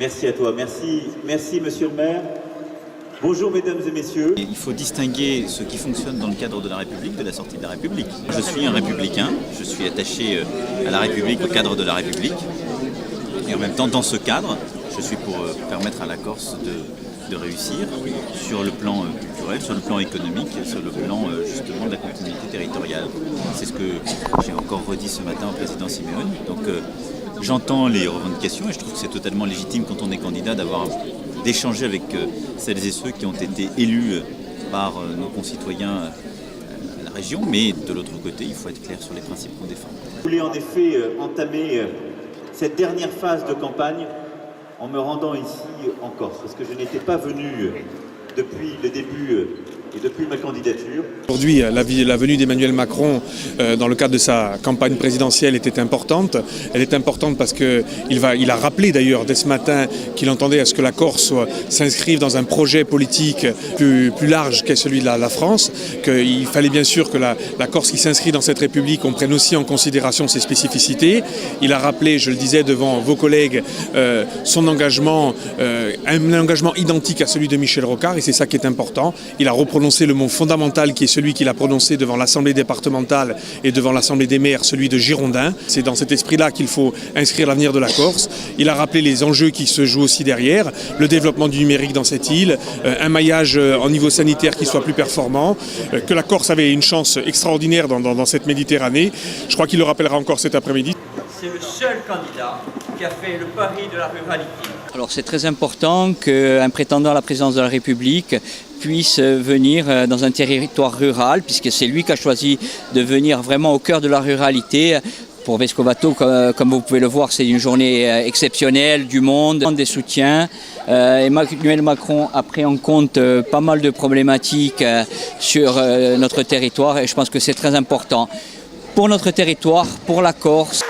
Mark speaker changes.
Speaker 1: Merci à toi, merci monsieur le maire. Bonjour mesdames et messieurs.
Speaker 2: Il faut distinguer ce qui fonctionne dans le cadre de la République de la sortie de la République. Je suis un républicain, je suis attaché à la République, au cadre de la République. Et en même temps, dans ce cadre, je suis pour permettre à la Corse de réussir sur le plan culturel, sur le plan économique, sur le plan justement de la continuité territoriale. C'est ce que j'ai encore redit ce matin au président Simeone. Donc j'entends les revendications et je trouve que c'est totalement légitime quand on est candidat d'échanger avec celles et ceux qui ont été élus par nos concitoyens à la région, mais de l'autre côté, il faut être clair sur les principes qu'on défend.
Speaker 1: Je voulais en effet entamer cette dernière phase de campagne en me rendant ici en Corse, parce que je n'étais pas venu depuis le début et depuis ma candidature.
Speaker 3: Aujourd'hui, la venue d'Emmanuel Macron dans le cadre de sa campagne présidentielle était importante. Elle est importante parce qu'il a rappelé d'ailleurs dès ce matin qu'il entendait à ce que la Corse s'inscrive dans un projet politique plus large qu'est celui de la France, qu'il fallait bien sûr que la Corse qui s'inscrit dans cette République, on prenne aussi en considération ses spécificités. Il a rappelé, je le disais devant vos collègues, son engagement, un engagement identique à celui de Michel Rocard, et c'est ça qui est important. Il a reprononcé le mot fondamental qui est celui qu'il a prononcé devant l'Assemblée départementale et devant l'Assemblée des maires, celui de Girondins. C'est dans cet esprit-là qu'il faut inscrire l'avenir de la Corse. Il a rappelé les enjeux qui se jouent aussi derrière, le développement du numérique dans cette île, un maillage au niveau sanitaire qui soit plus performant, que la Corse avait une chance extraordinaire dans cette Méditerranée. Je crois qu'il le rappellera encore cet après-midi.
Speaker 4: C'est le seul candidat qui a fait le pari de la ruralité.
Speaker 5: Alors c'est très important qu'un prétendant à la présidence de la République puisse venir dans un territoire rural, puisque c'est lui qui a choisi de venir vraiment au cœur de la ruralité. Pour Vescovato, comme vous pouvez le voir, c'est une journée exceptionnelle, du monde, des soutiens. Emmanuel Macron a pris en compte pas mal de problématiques sur notre territoire et je pense que c'est très important pour notre territoire, pour la Corse.